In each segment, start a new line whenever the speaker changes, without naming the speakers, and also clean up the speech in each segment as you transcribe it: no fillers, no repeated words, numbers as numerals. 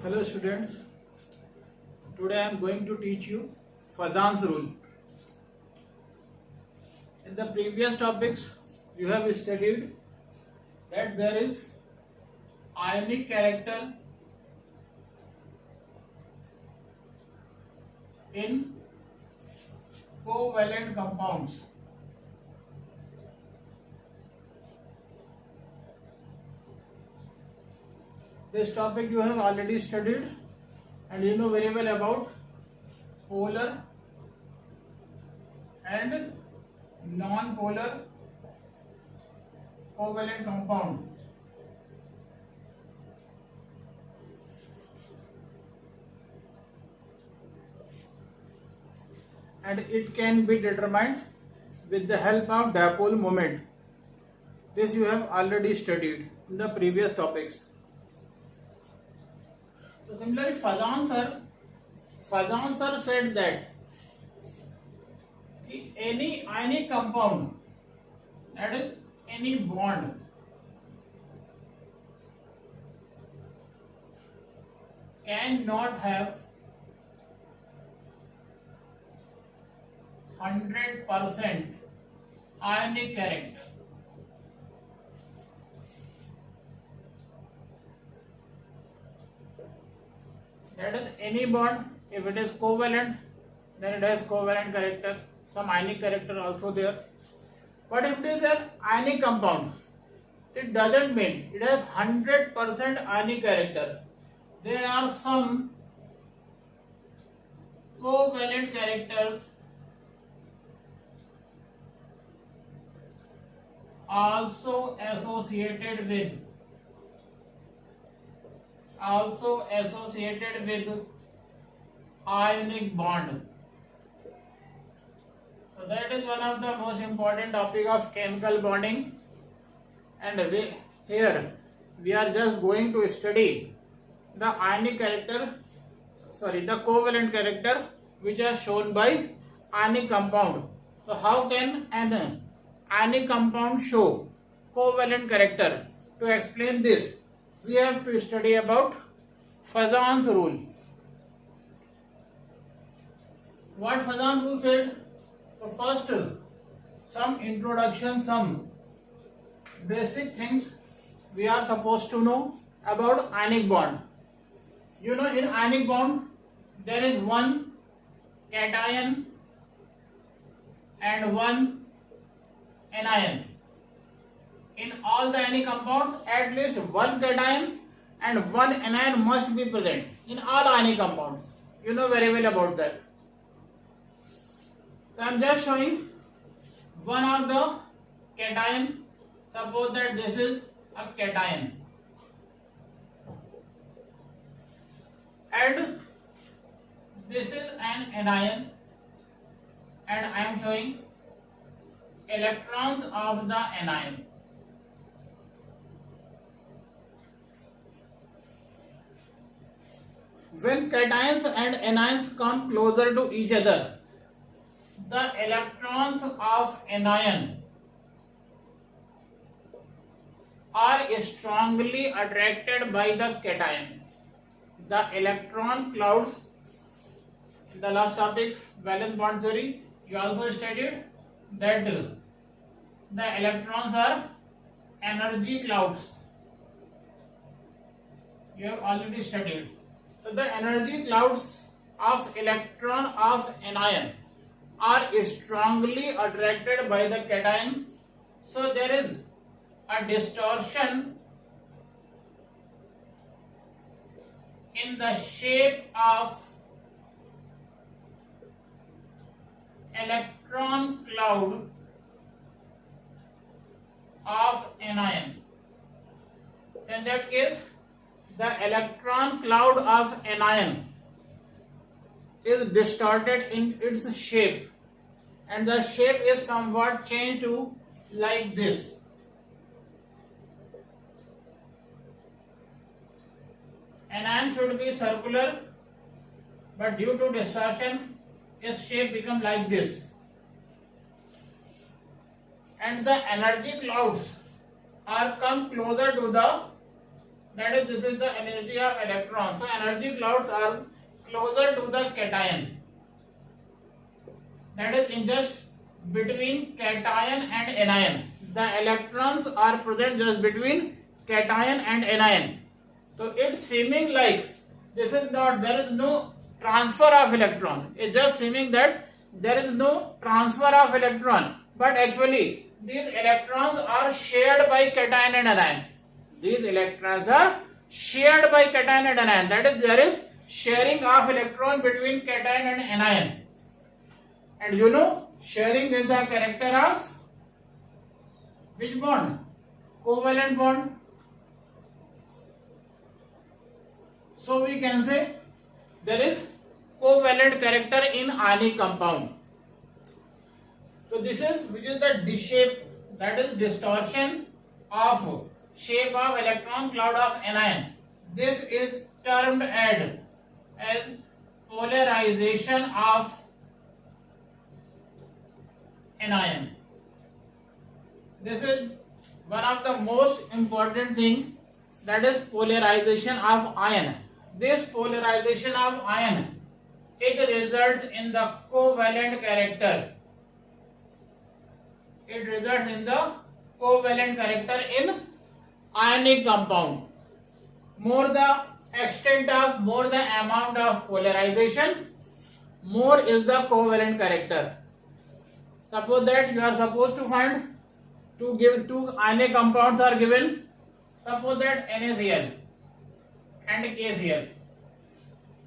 Hello students, today I am going to teach you Fazan's rule. In the previous topics you have studied that there is ionic character in covalent compounds. This topic you have already studied and you know very well about polar and non-polar covalent compound. And it can be determined with the help of dipole moment. This you have already studied in the previous topics. So similarly, Fazan sir said that any compound, that is any bond, cannot have 100% ionic character. That is any bond, if it is covalent, then it has covalent character, some ionic character also there. But if it is an ionic compound, it doesn't mean it has 100% ionic character. There are some covalent characters also associated with ionic bond. So that is one of the most important topic of chemical bonding, and here we are just going to study the ionic character, the covalent character which are shown by ionic compound. So how can an ionic compound show covalent character? To explain this, we have to study about Fazan's rule. What Fazan rule said? So first, some introduction, some basic things we are supposed to know about ionic bond. You know, in ionic bond there is one cation and one anion. In all the ionic compounds, at least one cation and one anion must be present in all ionic compounds. You know very well about that. So I am just showing one of the cation. Suppose that this is a cation and this is an anion, and I am showing electrons of the anion. When cations and anions come closer to each other, the electrons of anion are strongly attracted by the cation. The electron clouds, in the last topic, valence bond theory, you also studied that the electrons are energy clouds. You have already studied. So the energy clouds of electron of anion are strongly attracted by the cation. So there is a distortion in the shape of electron cloud of anion. In that case, the electron cloud of anion is distorted in its shape, and the shape is somewhat changed to like this. Anion should be circular, but due to distortion its shape become like this, and the energy clouds are come closer to That is, this is the energy of electrons. So energy clouds are closer to the cation. That is in just between cation and anion. The electrons are present just between cation and anion. So it's seeming like this is not, there is no transfer of electron. It's just seeming that there is no transfer of electron. But actually these electrons are shared by cation and anion. These electrons are shared by cation and anion. That is, there is sharing of electron between cation and anion. And you know, sharing is the character of which bond? Covalent bond. So we can say there is covalent character in ionic compound. So this is, which is the D-shape, that is distortion of shape of electron cloud of anion. This is termed as polarization of anion. This is one of the most important thing, that is polarization of ion. This polarization of ion, it results in the covalent character. It results in the covalent character in ionic compound. More the extent of, more the amount of polarization, more is the covalent character. Suppose that you are supposed to find two ionic compounds are given. Suppose that NaCl and KCl,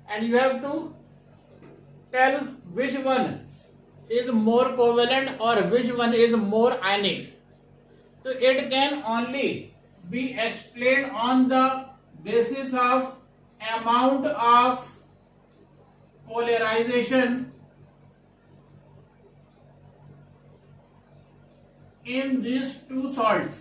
and you have to tell which one is more covalent or which one is more ionic. So it can only be explained on the basis of amount of polarization in these two salts.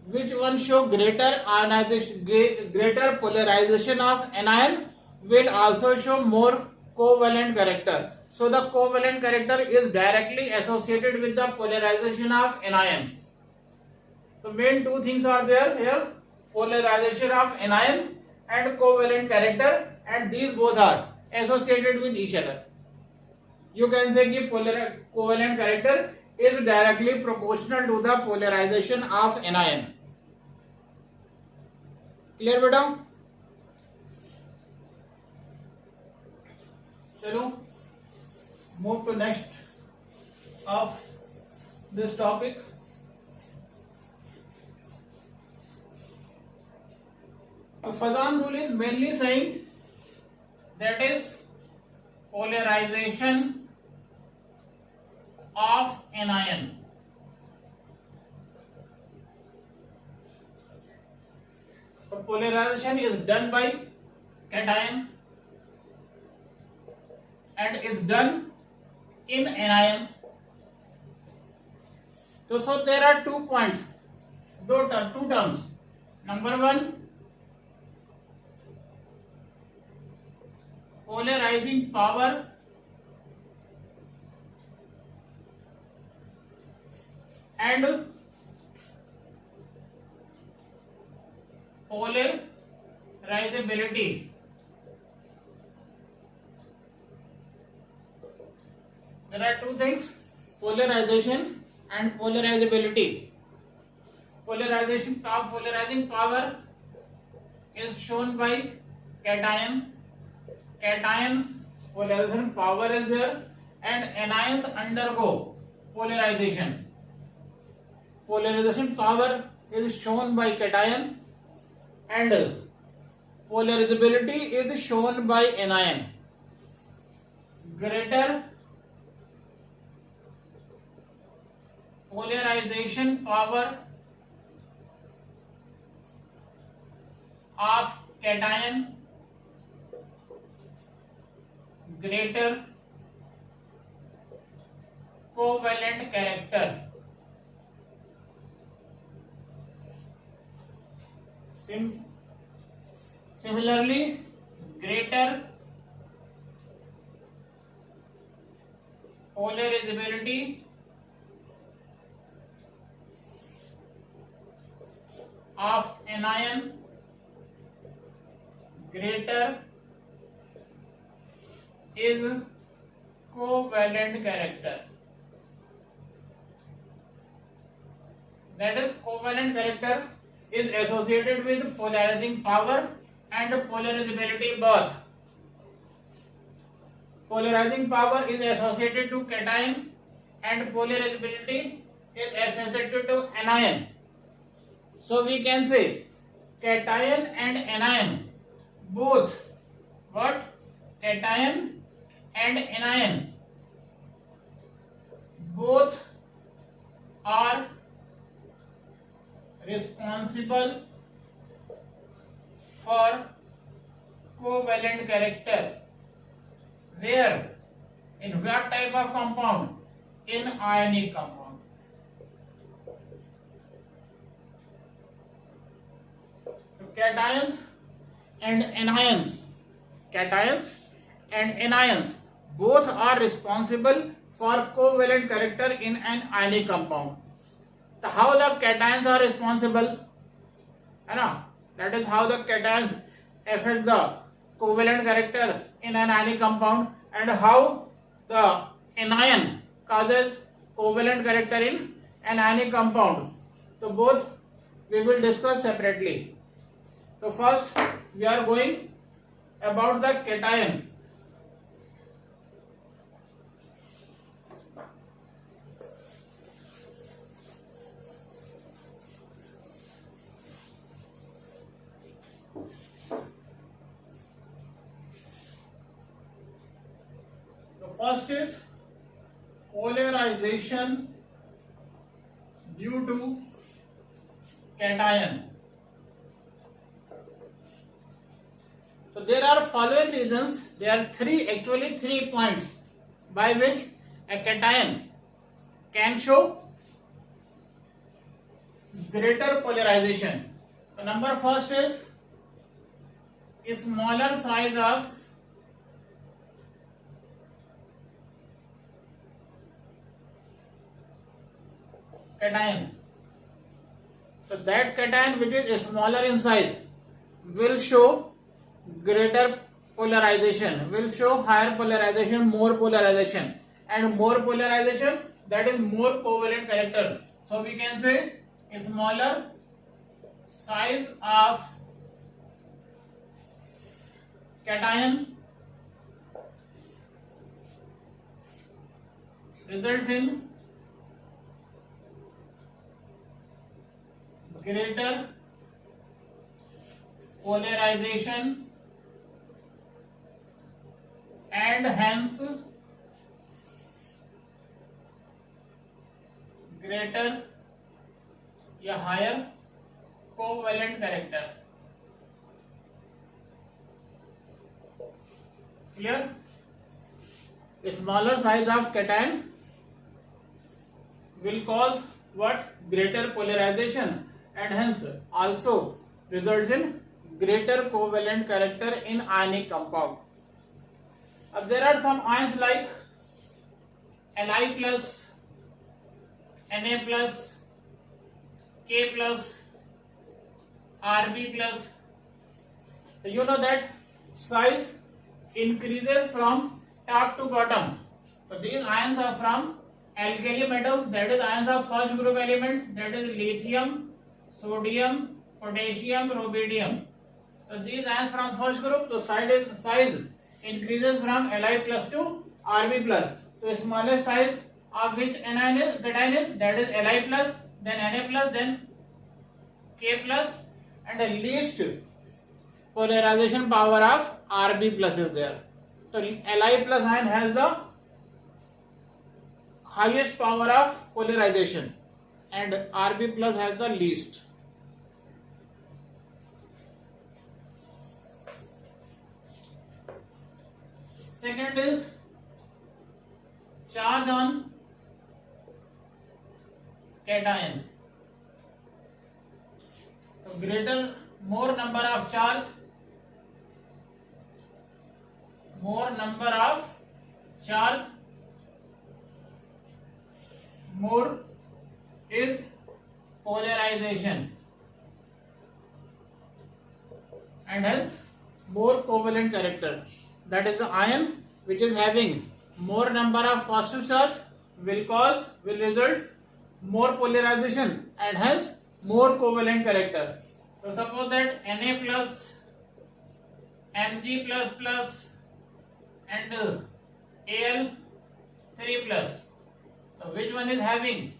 Which one show greater ionization, greater polarization of anion will also show more covalent character. So the covalent character is directly associated with the polarization of anion. So main two things are there here, polarization of anion and covalent character, and these both are associated with each other. You can say that covalent character is directly proportional to the polarization of anion. Clear beta? Chalo, move to next of this topic. A Fazan rule is mainly saying that is polarization of anion. So polarization is done by cation and is done in anion. So there are 2 points, two terms. Number one, polarizing power and polarizability. There are 2 things, polarization and polarizability. Polarizing power is shown by cation. Cations polarization power is there, and anions undergo polarization. Polarization power is shown by cation and polarizability is shown by anion. Greater polarization power of cation, greater covalent character. Similarly, greater polarizability of anion greater is covalent character. That is, covalent character is associated with polarizing power and polarizability both. Polarizing power is associated to cation and polarizability is associated to anion. So we can say cation and anion both what? Cation and anion both are responsible for covalent character. Where? In what type of compound? In ionic compound. So cations and anions both are responsible for covalent character in an ionic compound. So how the cations are responsible? That is how the cations affect the covalent character in an ionic compound, and how the anion causes covalent character in an ionic compound. So both we will discuss separately. So first we are going about the cation. First is polarization due to cation. So there are following reasons. There are actually three points by which a cation can show greater polarization. So number first is smaller size of cation. So that cation which is smaller in size will show greater polarization, will show higher polarization, more polarization, and more polarization, that is more covalent character. So we can say smaller size of cation results in greater polarization and hence greater या higher covalent character. Clear? A smaller size of cation will cause what? Greater polarization and hence also results in greater covalent character in ionic compound. There are some ions like Li plus, Na plus, K plus, Rb plus. So you know that size increases from top to bottom. So these ions are from alkali metals, that is ions of first group elements, that is lithium, sodium, potassium, rubidium. So these ions from first group, so size increases from Li plus to Rb plus. So smallest size of which cation is, that is Li plus, then Na plus, then K plus, and the least polarization power of Rb plus is there. So Li plus ion has the highest power of polarization and Rb plus has the least. Second is charge on cation. So more number of charge, more is polarization and hence more covalent character. That is the ion which is having more number of positive charge will result more polarization and hence more covalent character. So suppose that Na plus, Mg plus plus and Al3 plus. So which one is having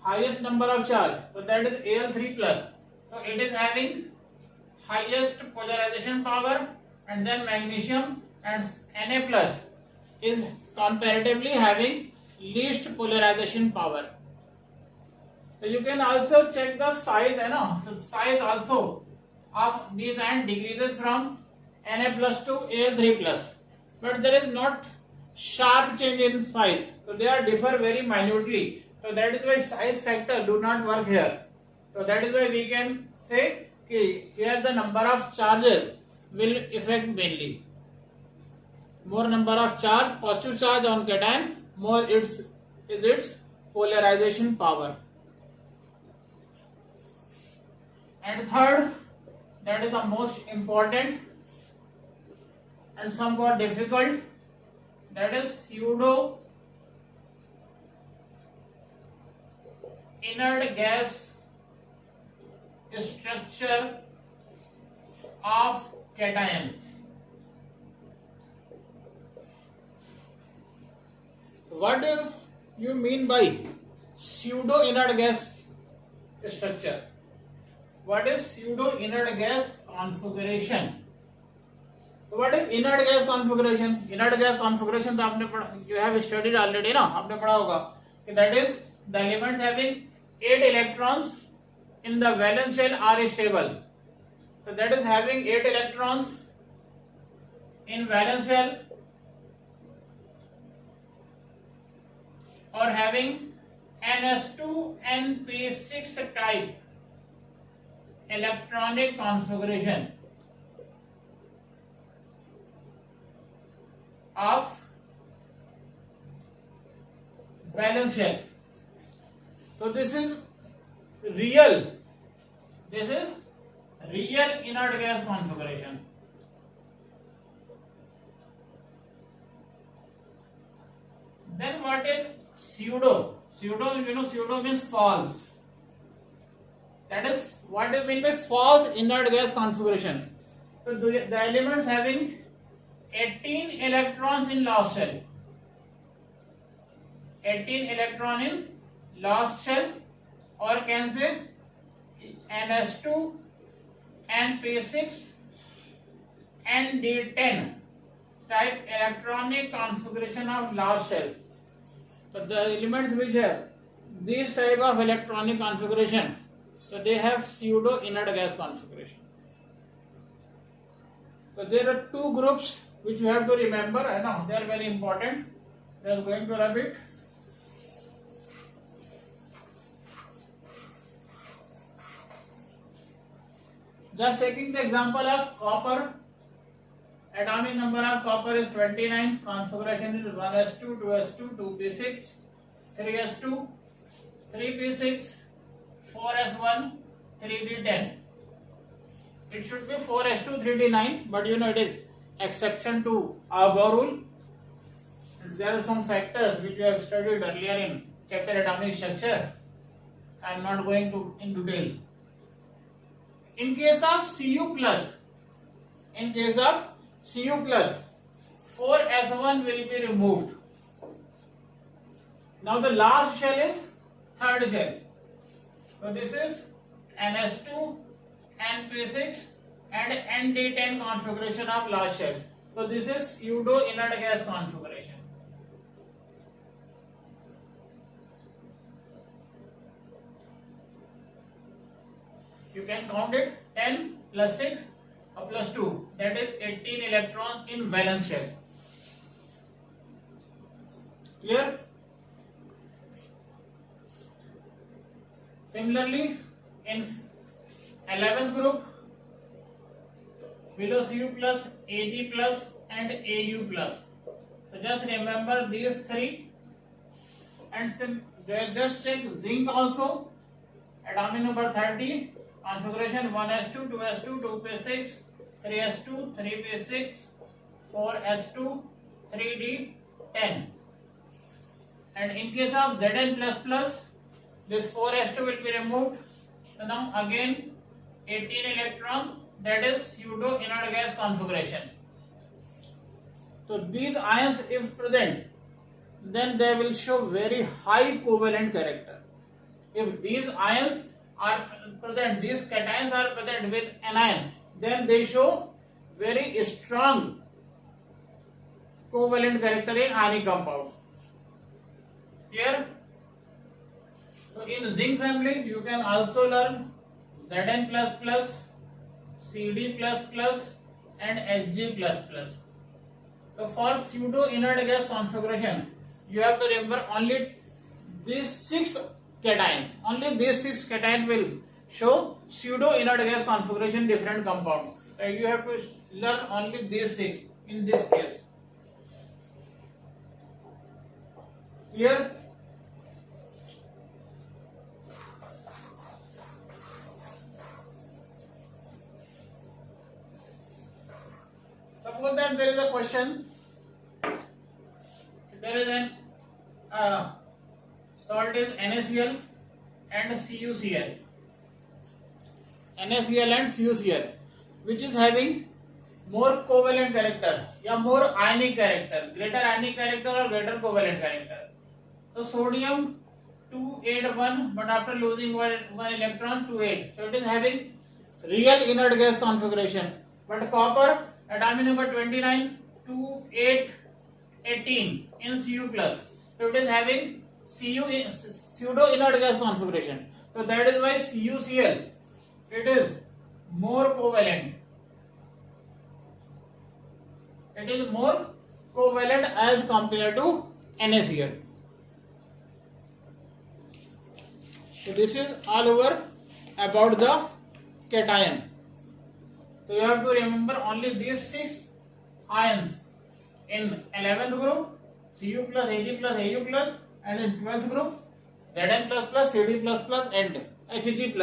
highest number of charge? So that is Al3 plus. So it is having highest polarization power, and then magnesium and Na plus is comparatively having least polarization power. So you can also check the size, the size also of these ions decreases from Na plus to Al3 plus, but there is not sharp change in size. So they are differ very minutely. So that is why size factor do not work here. So that is why we can say here the number of charges will affect mainly. More number of charge, positive charge on cation, more is its polarization power. And third, that is the most important and somewhat difficult, that is pseudo inert gas structure of cation. What do you mean by pseudo inert gas structure? What is pseudo inert gas configuration? What is inert gas configuration? Inert gas configuration तो आपने you have studied already ना, आपने पढ़ा होगा कि that is the elements having 8 electrons in the valence shell are stable. So that is having 8 electrons in valence shell or having ns2 np6 type electronic configuration of valence shell. So this is real inert gas configuration. Then what is pseudo? Pseudo means false. That is what is meant by false inert gas configuration. So the elements having 18 electrons in last shell. 18 electron in last shell, or can say ns2 np6 nd10 type electronic configuration of last shell. So the elements which have this type of electronic configuration, so they have pseudo inert gas configuration. So there are two groups which you have to remember. I know they are very important. We are going to rub it. Just taking the example of copper, atomic number of copper is 29, configuration is 1s2, 2s2, 2p6, 3s2, 3p6, 4s1, 3d10. It should be 4s2, 3d9, but it is exception to our rule. There are some factors which we have studied earlier in chapter atomic structure. I am not going to in detail. In case of Cu plus, 4s1 will be removed. Now the last shell is third shell. So this is ns2, np6 and nd10 configuration of last shell. So this is pseudo inert gas configuration. You can count it 10 plus 6 or plus 2, that is 18 electrons in valence shell. Clear? Similarly, in 11th group, below Cu plus, Ag plus and Au plus. So just remember these three, and just check zinc also, atomic number 30, configuration 1s2, 2s2, 2p6, 3s2, 3p6, 4s2, 3d10. And in case of Zn++, this 4s2 will be removed. So now again 18 electron, that is pseudo inert gas configuration. So these ions if present, then they will show very high covalent character. If these ions are present, these cations are present with anion, then they show very strong covalent character in ionic compound. Here, so in zinc family, you can also learn Zn++, Cd++, and Hg++. So for pseudo inert gas configuration, you have to remember only these 6 cations. Only these 6 cations will show pseudo inert gas configuration different compounds. So you have to learn only these 6 in this case. Here, suppose that there is a question, there is an salt is NaCl and CuCl. NaCl and CuCl, which is having more covalent character or more ionic character, greater ionic character or greater covalent character. So sodium 281, but after losing one electron 28. So it is having real inert gas configuration. But copper atomic number 29 2818 in Cu plus. So it is having pseudo inert gas configuration. So that is why CuCl, it is more covalent. It is more covalent as compared to NaCl. So this is all over about the cation. So you have to remember only these 6 ions in 11th group, Cu plus, Ag plus, Au plus, and in 12th group, Zn++, Cd++, and Hg++.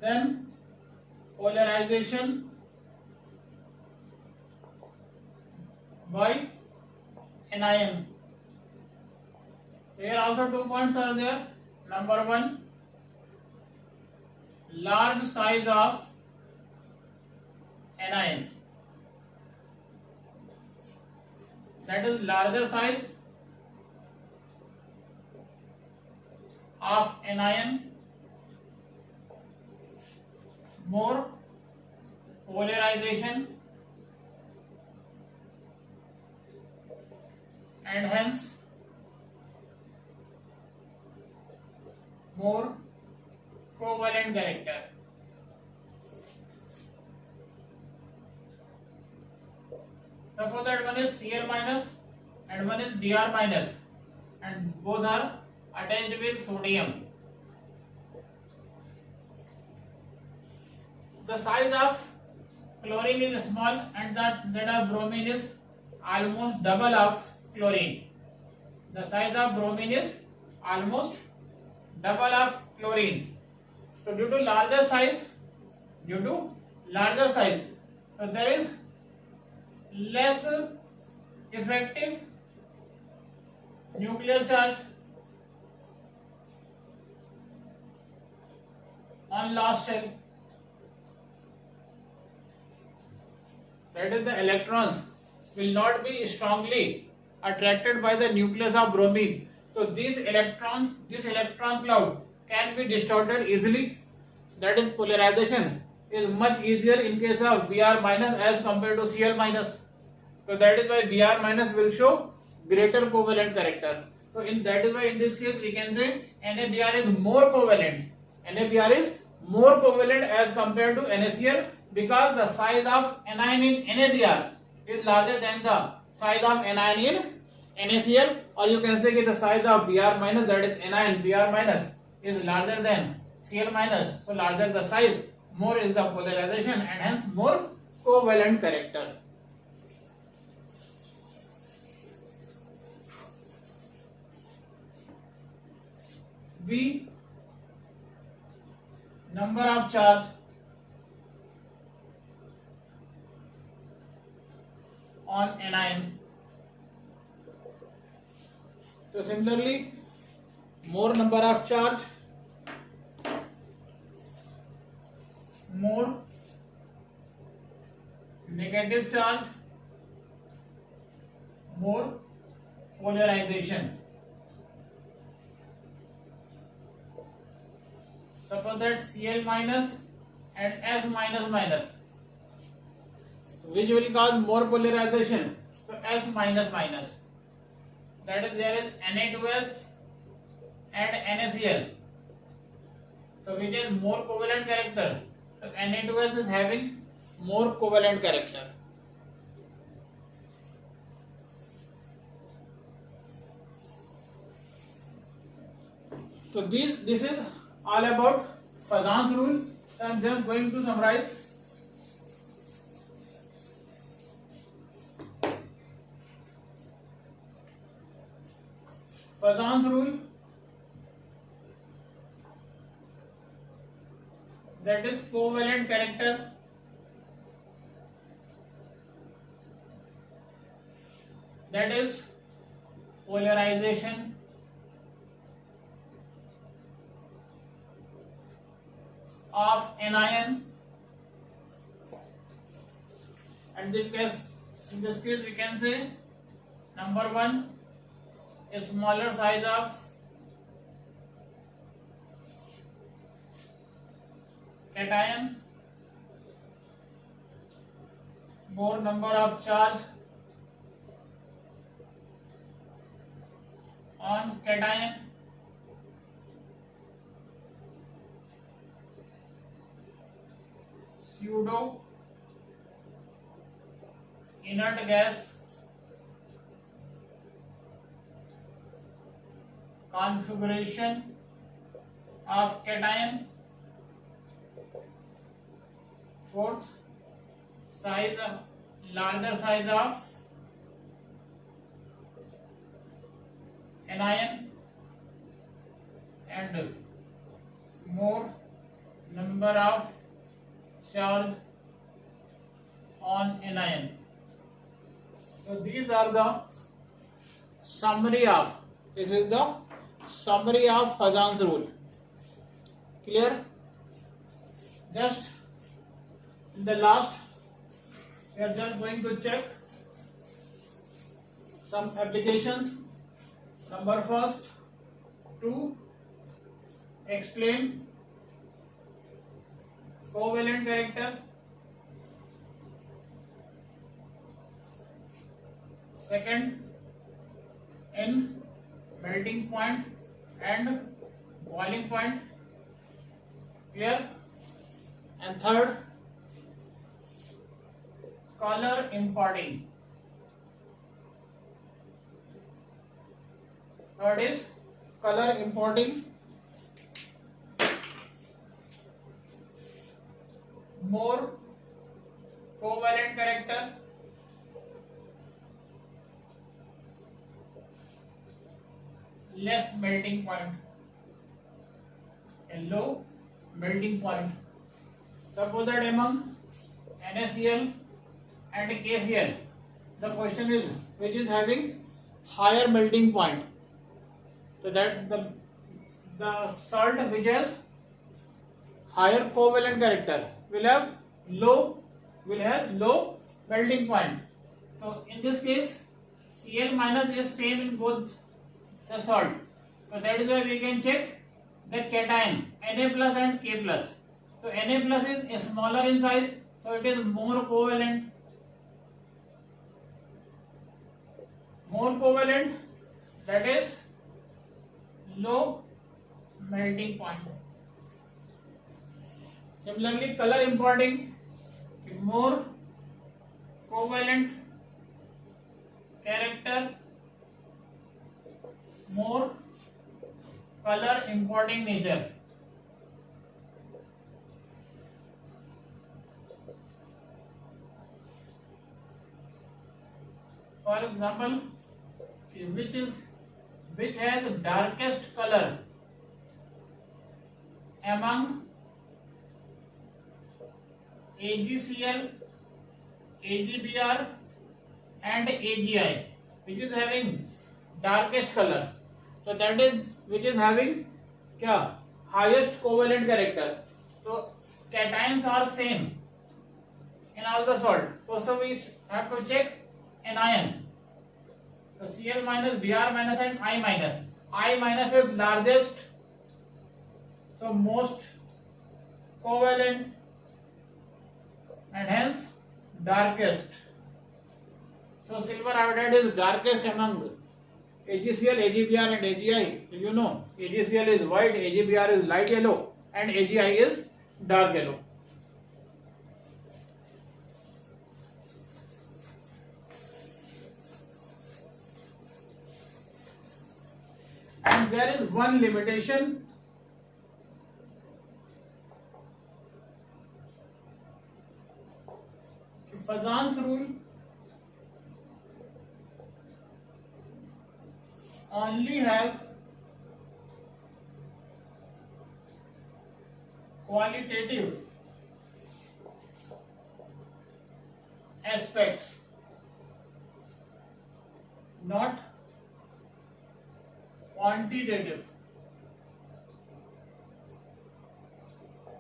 Then polarization by anion. Here also 2 points are there. Number 1, large size of anion. That is larger size of anion, more polarization, and hence more covalent character. Suppose that one is Cl minus and one is Br minus, and both are attached with sodium. The size of chlorine is small and that of bromine is almost double of chlorine. The size of bromine is almost double of chlorine. So due to larger size, so there is less effective nuclear charge on last shell. That is, the electrons will not be strongly attracted by the nucleus of bromine. So this electron cloud can be distorted easily. That is, polarization is much easier in case of Br minus as compared to Cl minus. So that is why Br minus will show greater covalent character. So that is why in this case we can say NaBr is more covalent. NaBr is more covalent as compared to NaCl, because the size of anion in NaBr is larger than the size of anion in NaCl, or you can say that the size of Br minus, that is anion Br minus, is larger than Cl minus. So larger the size, more is the polarization, and hence more covalent character. B. Number of charge on anion. So similarly, more number of charge, more negative charge, more polarization. Suppose that Cl minus and S minus minus, which will cause more polarization? So S minus minus. That is, there is Na2S and NaCl. So which is more covalent character? So Na2S is having more covalent character. So this is all about Fazan's rule. So I am just going to summarize. Fazan's rule, that is covalent character, that is polarization, of anion, and in this case we can say number 1, a smaller size of cation, more number of charge on cation, pseudo inert gas configuration of cation. Fourth, larger size of anion and more number of charge on anion. So these are the summary of, this is the summary of Fazan's rule. Clear? Just in the last, we are just going to check some applications. Number first, to explain covalent character. Second, in melting point and boiling point. Clear? And third, color importing. Third is color importing. More covalent character, less melting point, a low melting point. Suppose that among NaCl and KCl, the question is which is having higher melting point. So that the salt which has higher covalent character will have low melting point. So in this case, Cl minus is same in both the salt. So that is why we can check the cation Na plus and K plus. So Na plus is smaller in size, so it is more covalent. More covalent, that is low melting point. Similarly, color importing, more covalent character, more color importing nature. For example, which has darkest color among AgCl, AgBr and AgI, which is having darkest color. So that is which is having क्या highest covalent character. So cations are same in all the salt. So we have to check anion. So Cl minus, Br minus and I minus. I minus is largest, so most covalent and hence darkest. So silver iodide is darkest among AgCl, AgBr and AgI. So you know AgCl is white, AgBr is light yellow and AgI is dark yellow. And there is one limitation. Fazan's rule only have qualitative aspects, not quantitative.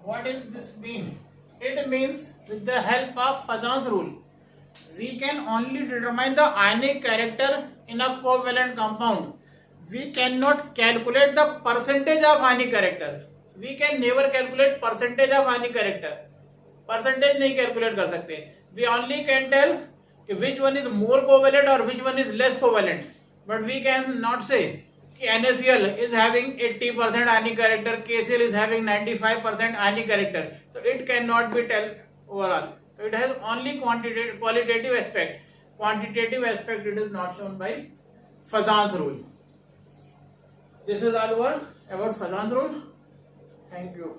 What does this mean? It means with the help of Fazan's rule, we can only determine the ionic character in a covalent compound. We cannot calculate the percentage of ionic character. We can never calculate percentage of ionic character. Percentage नहीं calculate कर सकते. We only can tell which one is more covalent or which one is less covalent. But we can not say NaCl is having 80% ionic character, KCl is having 95% ionic character. So it cannot be tell overall. So it has only qualitative aspect. Quantitative aspect it is not shown by Fazan's rule. This is all over about Fazan's rule. Thank you.